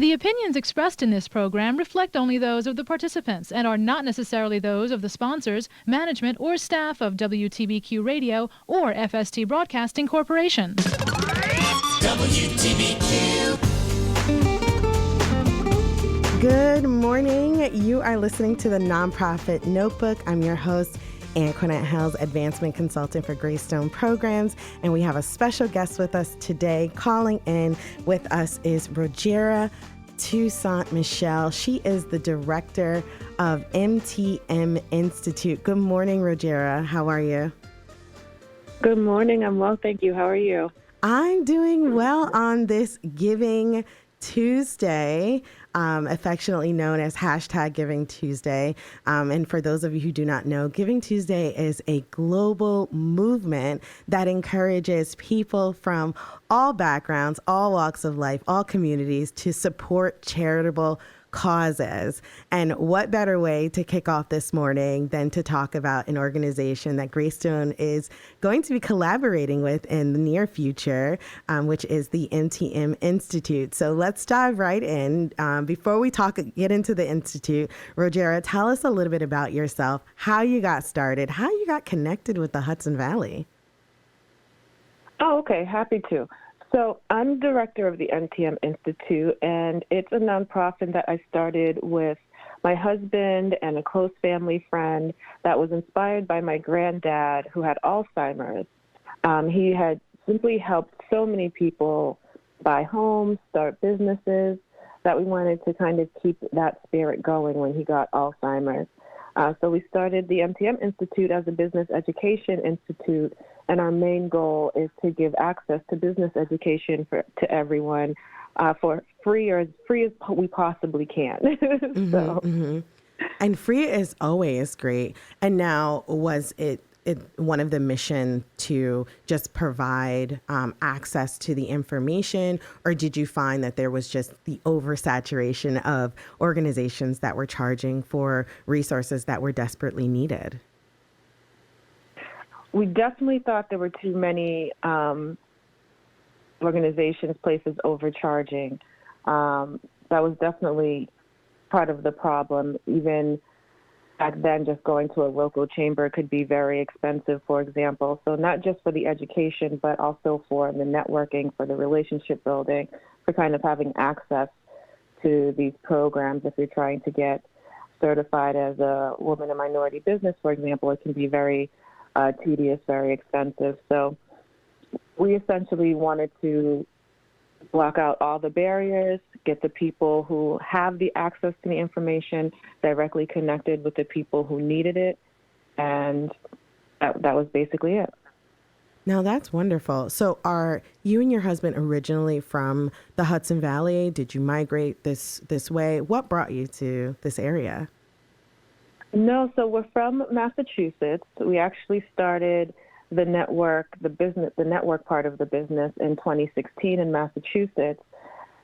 The opinions expressed in this program reflect only those of the participants and are not necessarily those of the sponsors, management, or staff of WTBQ Radio or FST Broadcasting Corporation. WTBQ. Good morning. You are listening to the Nonprofit Notebook. I'm your host, Anquinette Hells, Advancement Consultant for Greystone Programs, and we have a special guest with us today. Calling in with us is Rogera Toussaint-Michel. She is the director of MTM Institute. Good morning, Rogera. How are you? Good morning. I'm well, thank you. How are you? I'm doing well on this Giving Tuesday, affectionately known as hashtag Giving Tuesday. And for those of you who do not know, Giving Tuesday is a global movement that encourages people from all backgrounds, all walks of life, all communities to support charitable causes. And what better way to kick off this morning than to talk about an organization that Greystone is going to be collaborating with in the near future, which is the MTM Institute. So let's dive right in. Before we get into the Institute, Rogera, tell us a little bit about yourself, how you got started, how you got connected with the Hudson Valley. Oh, okay. Happy to. So I'm director of the MTM Institute, and it's a nonprofit that I started with my husband and a close family friend that was inspired by my granddad who had Alzheimer's. He had simply helped so many people buy homes, start businesses, that we wanted to kind of keep that spirit going when he got Alzheimer's. So we started the MTM Institute as a business education institute, and our main goal is to give access to business education to everyone for free or as free as we possibly can. And free is always great. And now, was it one of the mission to just provide access to the information, or did you find that there was just the oversaturation of organizations that were charging for resources that were desperately needed? We definitely thought there were too many organizations, places overcharging. That was definitely part of the problem. Even back then, just going to a local chamber could be very expensive, for example. So not just for the education, but also for the networking, for the relationship building, for kind of having access to these programs. If you're trying to get certified as a woman in minority business, for example, it can be very tedious, very expensive. So we essentially wanted to block out all the barriers, get the people who have the access to the information directly connected with the people who needed it, and that was basically it. Now, that's wonderful. So are you and your husband originally from the Hudson Valley? Did you migrate this way? What brought you to this area? No, so we're from Massachusetts. We actually started the network part of the business in 2016 in Massachusetts.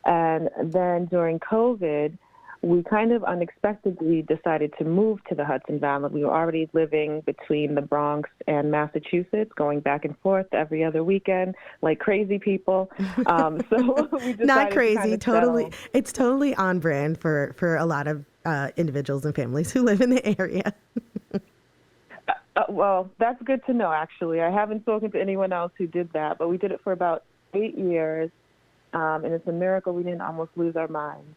And then during COVID, we kind of unexpectedly decided to move to the Hudson Valley. We were already living between the Bronx and Massachusetts, going back and forth every other weekend like crazy people. So we decided not crazy, to kind of totally. settle. It's totally on brand for a lot of individuals and families who live in the area. Well, that's good to know, actually. I haven't spoken to anyone else who did that, but we did it for about 8 years, and it's a miracle we didn't almost lose our minds.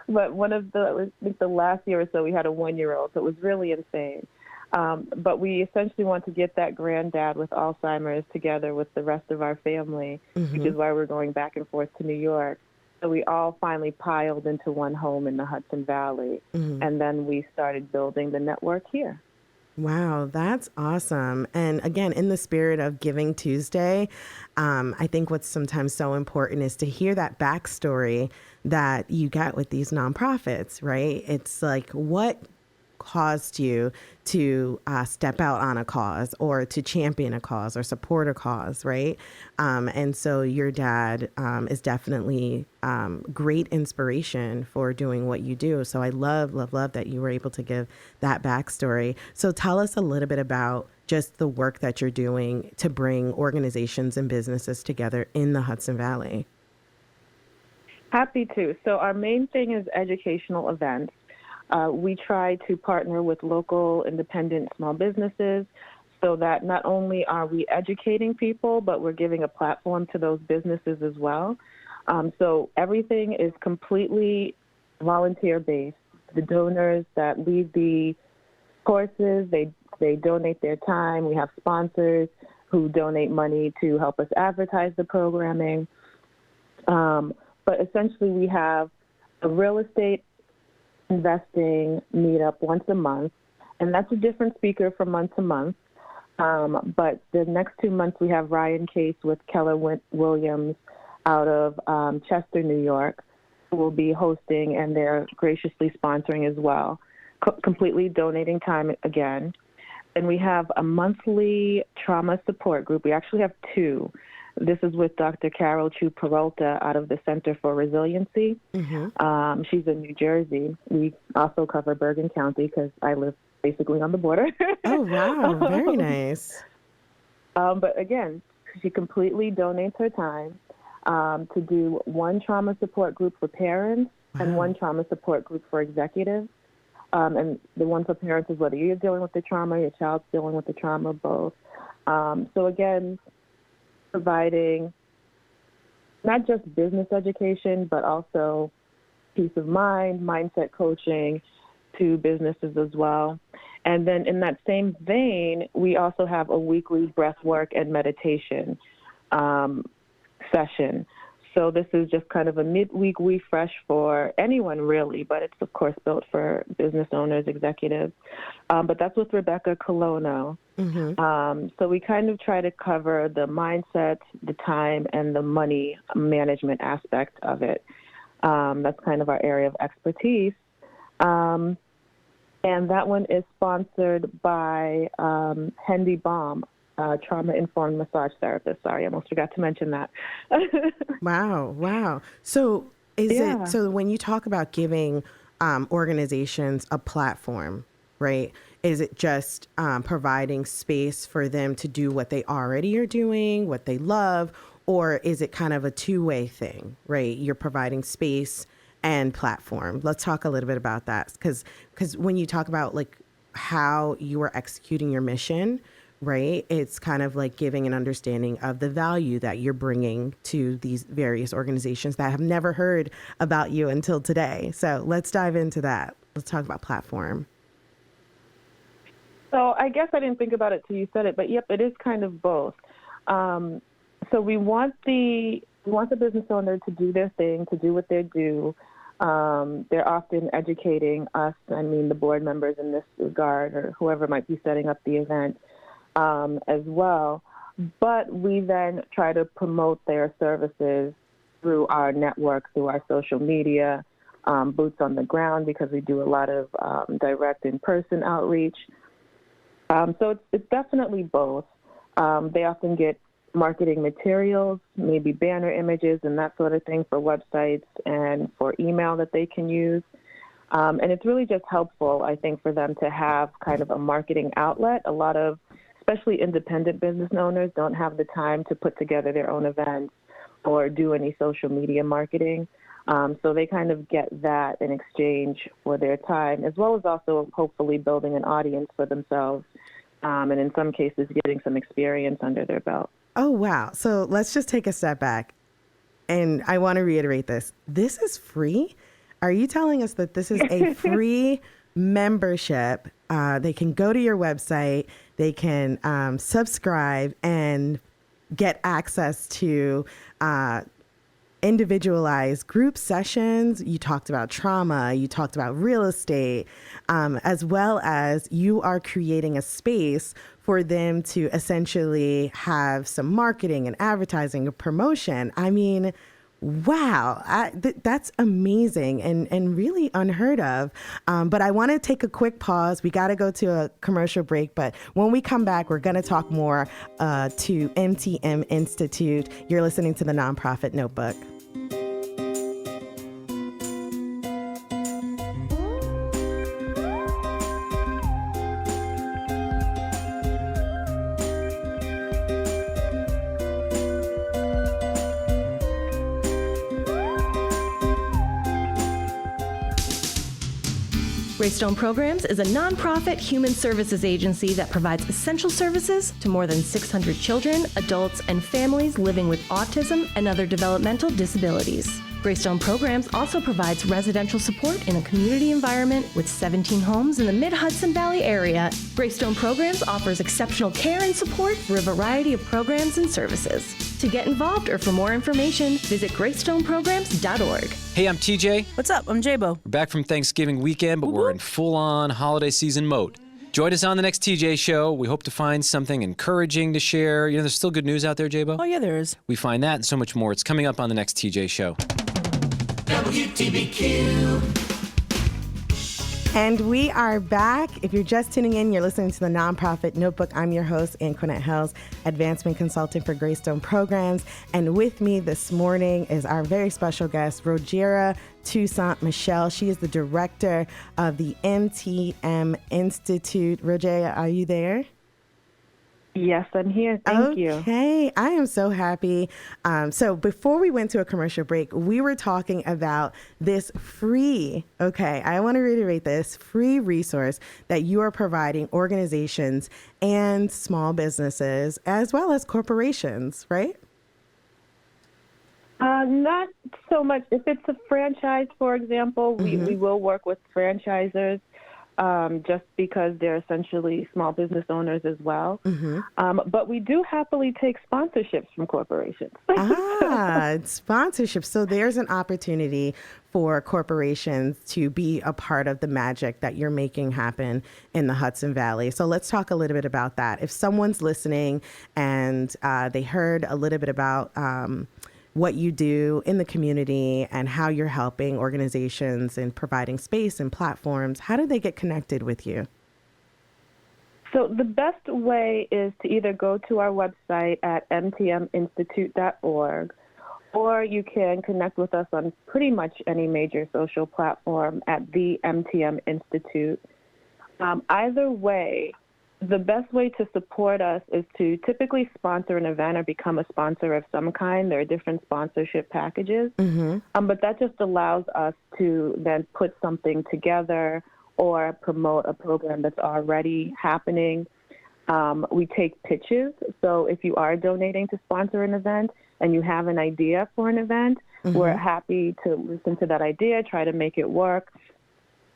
But one of I think the last year or so, we had a 1-year-old, so it was really insane. But we essentially want to get that granddad with Alzheimer's together with the rest of our family, which is why we're going back and forth to New York. So we all finally piled into one home in the Hudson Valley, and then we started building the network here. Wow, that's awesome. And again, in the spirit of Giving Tuesday, I think what's sometimes so important is to hear that backstory that you get with these nonprofits, right? It's like, what caused you to step out on a cause or to champion a cause or support a cause, right? And so your dad is definitely great inspiration for doing what you do. So I love that you were able to give that backstory. So tell us a little bit about just the work that you're doing to bring organizations and businesses together in the Hudson Valley. Happy to. So our main thing is educational events. We try to partner with local independent small businesses so that not only are we educating people, but we're giving a platform to those businesses as well. So everything is completely volunteer-based. The donors that lead the courses, they donate their time. We have sponsors who donate money to help us advertise the programming. But essentially, we have a real estate investing meetup once a month, and that's a different speaker from month to month. But the next 2 months, we have Ryan Case with Keller Williams out of Chester, New York, who will be hosting, and they're graciously sponsoring as well, completely donating time again. And we have a monthly trauma support group. We actually have two. This is with Dr. Carol Chu Peralta out of the Center for Resiliency. Mm-hmm. She's in New Jersey. We also cover Bergen County because I live basically on the border. Oh, wow. Very nice. But again, she completely donates her time to do one trauma support group for parents and one trauma support group for executives. And the one for parents is whether you're dealing with the trauma, your child's dealing with the trauma, both. So again, providing not just business education, but also peace of mind, mindset coaching to businesses as well. And then in that same vein, we also have a weekly breath work and meditation session. So this is just kind of a midweek refresh for anyone really, but it's of course built for business owners, executives. But that's with Rebecca Colono. Mm-hmm. So we kind of try to cover the mindset, the time, and the money management aspect of it. That's kind of our area of expertise. And that one is sponsored by Hendy Baum, trauma-informed massage therapist. Sorry, I almost forgot to mention that. Wow. So so when you talk about giving organizations a platform, right, is it just providing space for them to do what they already are doing, what they love, or is it kind of a two-way thing, right? You're providing space and platform. Let's talk a little bit about that, because when you talk about like how you are executing your mission, right, it's kind of like giving an understanding of the value that you're bringing to these various organizations that have never heard about you until today. So let's dive into that. Let's talk about platform. So I guess I didn't think about it till you said it, but yep, it is kind of both. So we want the business owner to do their thing, to do what they do. They're often educating us, the board members in this regard, or whoever might be setting up the event as well. But we then try to promote their services through our network, through our social media, boots on the ground, because we do a lot of direct in-person outreach. So it's definitely both. They often get marketing materials, maybe banner images and that sort of thing for websites and for email that they can use. And it's really just helpful, I think, for them to have kind of a marketing outlet. A lot of, especially independent business owners, don't have the time to put together their own events or do any social media marketing. So they kind of get that in exchange for their time, as well as also hopefully building an audience for themselves, and in some cases getting some experience under their belt. Oh, wow. So let's just take a step back. And I want to reiterate this. This is free? Are you telling us that this is a free membership? They can go to your website, they can subscribe and get access to individualized group sessions. You talked about trauma, you talked about real estate, as well as you are creating a space for them to essentially have some marketing and advertising and promotion. I mean, wow, that's amazing and really unheard of. But I want to take a quick pause. We got to go to a commercial break. But when we come back, we're going to talk more to MTM Institute. You're listening to the Nonprofit Notebook. Greystone Programs is a nonprofit human services agency that provides essential services to more than 600 children, adults, and families living with autism and other developmental disabilities. Greystone Programs also provides residential support in a community environment with 17 homes in the Mid-Hudson Valley area. Greystone Programs offers exceptional care and support for a variety of programs and services. To get involved or for more information, visit greystoneprograms.org. Hey, I'm TJ. What's up? I'm J-Bo. We're back from Thanksgiving weekend, but we're in full-on holiday season mode. Join us on the next TJ show. We hope to find something encouraging to share. You know, there's still good news out there, J-Bo? Oh, yeah, there is. We find that and so much more. It's coming up on the next TJ show. WTBQ. And we are back. If you're just tuning in, you're listening to the Nonprofit Notebook. I'm your host, Anquinette Hells, Advancement Consultant for Greystone Programs. And with me this morning is our very special guest, Rogera Toussaint-Michel. She is the director of the MTM Institute. Rogera, are you there? Yes, I'm here. Thank you. Okay, I am so happy. So before we went to a commercial break, we were talking about this free, I want to reiterate this, free resource that you are providing organizations and small businesses as well as corporations, right? Not so much. If it's a franchise, for example, we will work with franchisors. Just because they're essentially small business owners as well. But we do happily take sponsorships from corporations. Sponsorship. So there's an opportunity for corporations to be a part of the magic that you're making happen in the Hudson Valley. So let's talk a little bit about that. If someone's listening and they heard a little bit about what you do in the community and how you're helping organizations and providing space and platforms, how do they get connected with you? So the best way is to either go to our website at mtminstitute.org, or you can connect with us on pretty much any major social platform at the MTM Institute. Either way, the best way to support us is to typically sponsor an event or become a sponsor of some kind. There are different sponsorship packages, but that just allows us to then put something together or promote a program that's already happening. We take pitches, so if you are donating to sponsor an event and you have an idea for an event, we're happy to listen to that idea, try to make it work,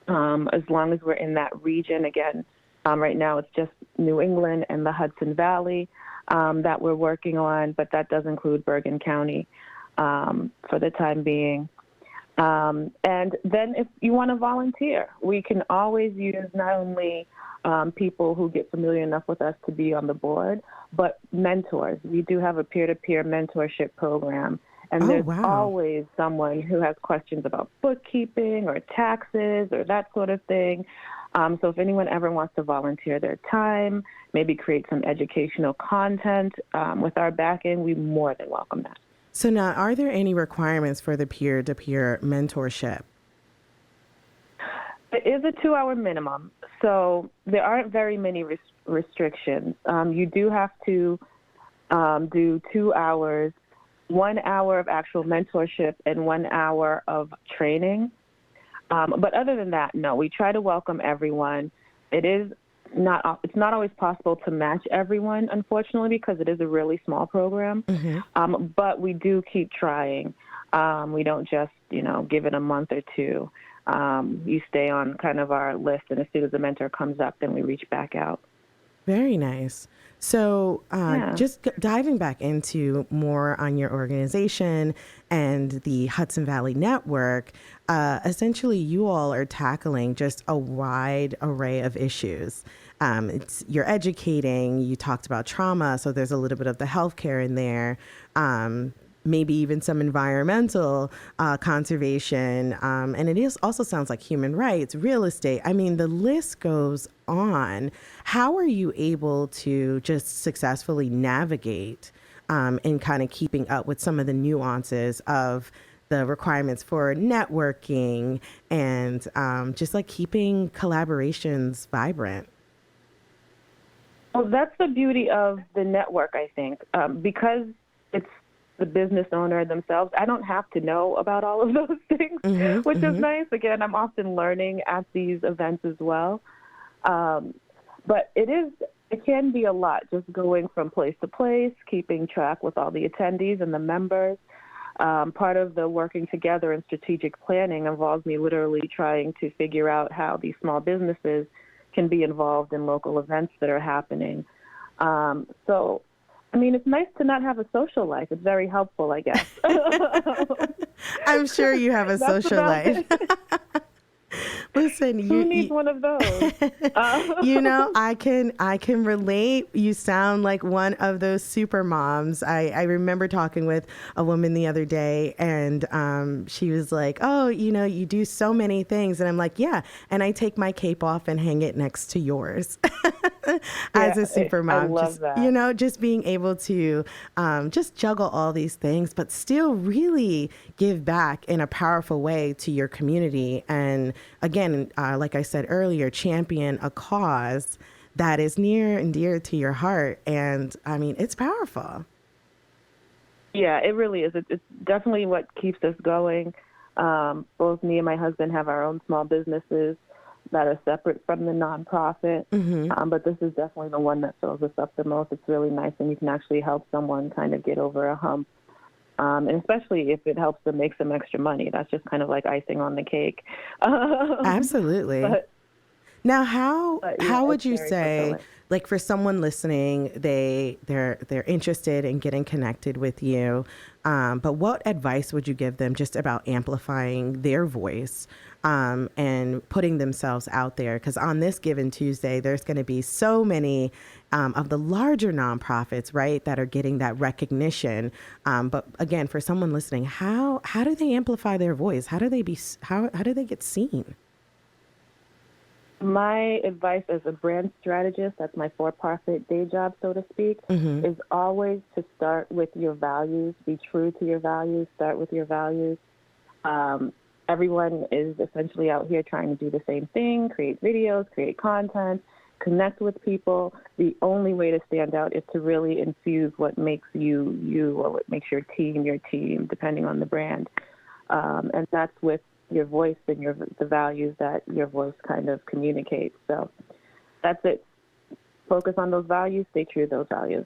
as long as we're in that region. Again, right now it's just New England and the Hudson Valley that we're working on, but that does include Bergen County for the time being. And then if you want to volunteer, we can always use not only people who get familiar enough with us to be on the board, but mentors. We do have a peer-to-peer mentorship program. And there's always someone who has questions about bookkeeping or taxes or that sort of thing. So if anyone ever wants to volunteer their time, maybe create some educational content with our backing, we more than welcome that. So now, are there any requirements for the peer-to-peer mentorship? It is a 2-hour minimum, so there aren't very many restrictions. You do have to do 2 hours, 1 hour of actual mentorship and 1 hour of training. But other than that, no, we try to welcome everyone. It's not always possible to match everyone, unfortunately, because it is a really small program. But we do keep trying. We don't just, give it a month or two. You stay on kind of our list, and as soon as the mentor comes up, then we reach back out. Very nice. So just diving back into more on your organization and the Hudson Valley Network, essentially you all are tackling just a wide array of issues. You're educating, you talked about trauma, so there's a little bit of the healthcare in there. Maybe even some environmental conservation. And it also sounds like human rights, real estate. I mean, the list goes on. How are you able to just successfully navigate in kind of keeping up with some of the nuances of the requirements for networking and just like keeping collaborations vibrant? Well, that's the beauty of the network, I think, because it's the business owner themselves. I don't have to know about all of those things, which is nice. Again, I'm often learning at these events as well. But it can be a lot, just going from place to place, keeping track with all the attendees and the members. Part of the working together and strategic planning involves me literally trying to figure out how these small businesses can be involved in local events that are happening. So, I mean, it's nice to not have a social life. It's very helpful, I guess. I'm sure you have a social life. Listen, who needs one of those? I can relate. You sound like one of those super moms. I remember talking with a woman the other day, and she was like, "Oh, you do so many things," and I'm like, "Yeah," and I take my cape off and hang it next to yours. As a super mom, I love that. Just being able to just juggle all these things, but still really give back in a powerful way to your community. And again, like I said earlier, champion a cause that is near and dear to your heart. And I mean, it's powerful. Yeah, it really is. It's definitely what keeps us going. Both me and my husband have our own small businesses that are separate from the nonprofit. But this is definitely the one that fills us up the most. It's really nice, and you can actually help someone kind of get over a hump. And especially if it helps them make some extra money. That's just kind of like icing on the cake. Absolutely. Now, how would you say, fulfilling. like for someone listening, they're interested in getting connected with you, but what advice would you give them just about amplifying their voice and putting themselves out there? Because on this Given Tuesday, there's going to be so many of the larger nonprofits, right, that are getting that recognition. But again, for someone listening, how do they amplify their voice? How do they get seen? My advice as a brand strategist, that's my for-profit day job, so to speak, is always to start with your values. Be true to your values. Start with your values. Everyone is essentially out here trying to do the same thing, create videos, create content, connect with people. The only way to stand out is to really infuse what makes you, you, or what makes your team, depending on the brand. And that's with your voice and the values that your voice kind of communicates. So that's it. Focus on those values, stay true to those values.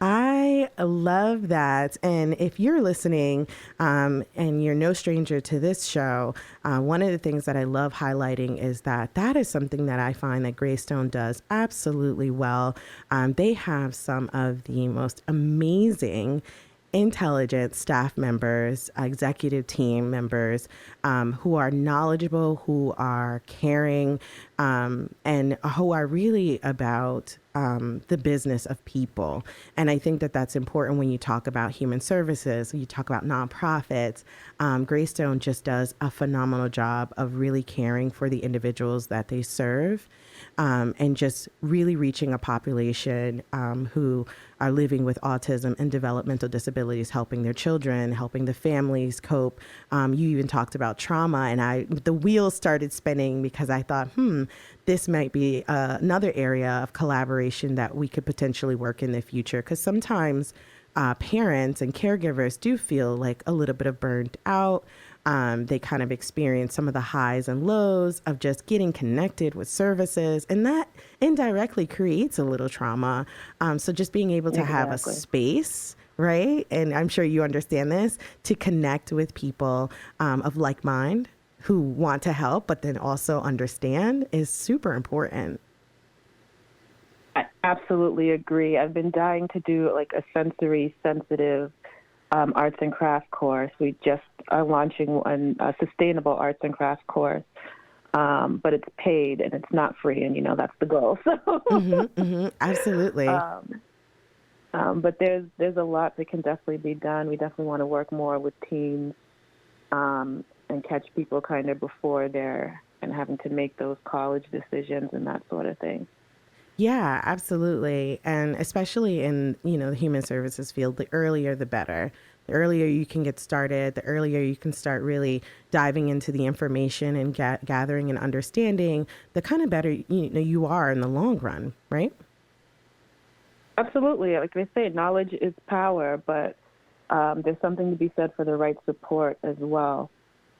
I love that. And if you're listening and you're no stranger to this show, one of the things that I love highlighting is that is something that I find that Greystone does absolutely well. They have some of the most amazing intelligent staff members, executive team members who are knowledgeable, who are caring, and who are really about the business of people. And I think that that's important when you talk about human services, when you talk about nonprofits. Greystone just does a phenomenal job of really caring for the individuals that they serve, and just really reaching a population who are living with autism and developmental disabilities, helping their children, helping the families cope. You even talked about trauma, and the wheels started spinning because I thought, this might be another area of collaboration that we could potentially work in the future. Because sometimes parents and caregivers do feel like a little bit of burnt out. They kind of experience some of the highs and lows of just getting connected with services, and that indirectly creates a little trauma. So just being able to have a space, right? And I'm sure you understand this, to connect with people of like mind who want to help, but then also understand is super important. I absolutely agree. I've been dying to do like a sensory sensitive arts and craft course. We just are launching a sustainable arts and craft course, but it's paid and it's not free, and that's the goal. So Absolutely. But there's a lot that can definitely be done. We definitely want to work more with teams and catch people kind of before they're and having to make those college decisions and that sort of thing. Yeah, absolutely. And especially in, the human services field, the earlier the better. The earlier you can get started, the earlier you can start really diving into the information and gathering and understanding, the kind of better you are in the long run, right? Absolutely. Like they say, knowledge is power, but there's something to be said for the right support as well.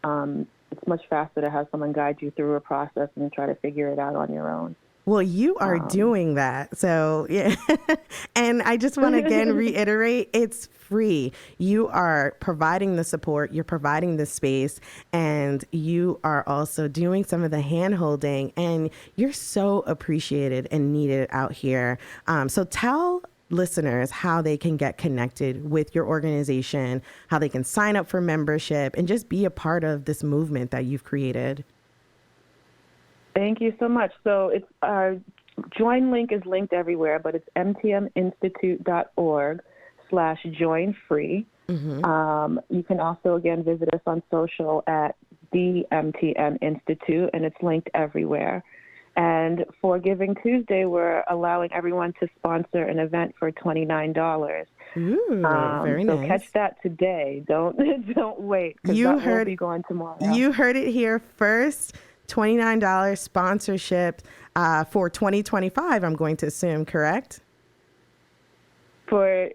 It's much faster to have someone guide you through a process and try to figure it out on your own. Well, you are doing that. So, yeah. And I just want to again reiterate, it's free. You are providing the support, you're providing the space, and you are also doing some of the hand-holding, and you're so appreciated and needed out here. So tell listeners how they can get connected with your organization, how they can sign up for membership, and just be a part of this movement that you've created. Thank you so much. So it's our join link is linked everywhere, but it's mtminstitute.org/join-free. You can also, again, visit us on social at the MTM Institute, and it's linked everywhere. And for Giving Tuesday, we're allowing everyone to sponsor an event for $29. Ooh, very so nice. catch that today. Don't wait, because that will be going tomorrow. You heard it here first. $29 sponsorship for 2025, I'm going to assume, correct? To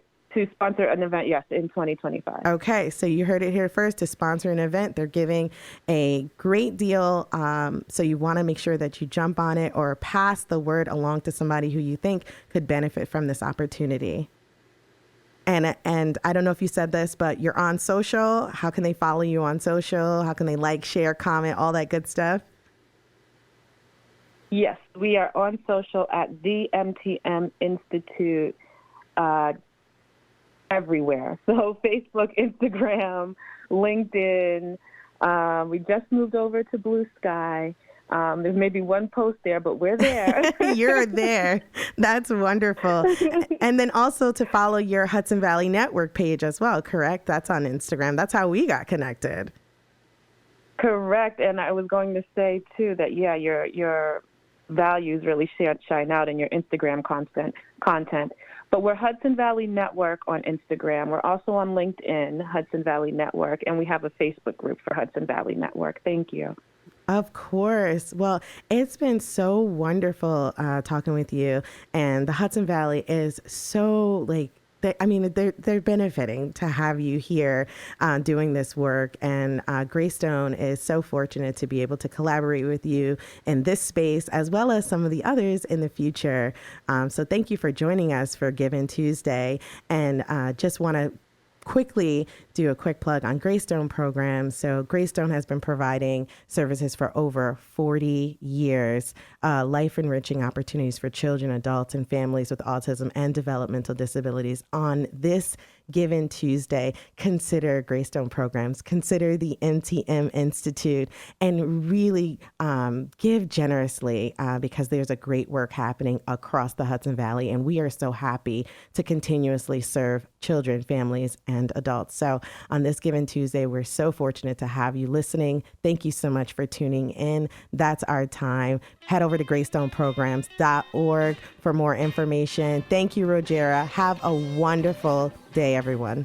sponsor an event, yes, in 2025. Okay, so you heard it here first. To sponsor an event, they're giving a great deal. So you want to make sure that you jump on it or pass the word along to somebody who you think could benefit from this opportunity. And I don't know if you said this, but you're on social. How can they follow you on social? How can they like, share, comment, all that good stuff? Yes, we are on social at the MTM Institute everywhere. So Facebook, Instagram, LinkedIn. We just moved over to Blue Sky. There's maybe one post there, but we're there. You're there. That's wonderful. And then also to follow your Hudson Valley Network page as well, correct? That's on Instagram. That's how we got connected. Correct. And I was going to say, too, that, yeah, your values really shine out in your Instagram content. But we're Hudson Valley Network on Instagram. We're also on LinkedIn, Hudson Valley Network, and we have a Facebook group for Hudson Valley Network. Thank you. Of course. Well, it's been so wonderful talking with you. And the Hudson Valley is so they're benefiting to have you here doing this work. And Greystone is so fortunate to be able to collaborate with you in this space, as well as some of the others in the future. So thank you for joining us for Giving Tuesday. And just want to quickly do a quick plug on Greystone programs. So Greystone has been providing services for over 40 years, life-enriching opportunities for children, adults, and families with autism and developmental disabilities. On this Given Tuesday, consider Greystone programs, consider the MTM Institute, and really give generously because there's a great work happening across the Hudson Valley, and we are so happy to continuously serve children, families, and adults. So on this Given Tuesday, we're so fortunate to have you listening. Thank you so much for tuning in. That's our time. Head over to greystoneprograms.org for more information. Thank you, Rogera. Have a wonderful day, everyone.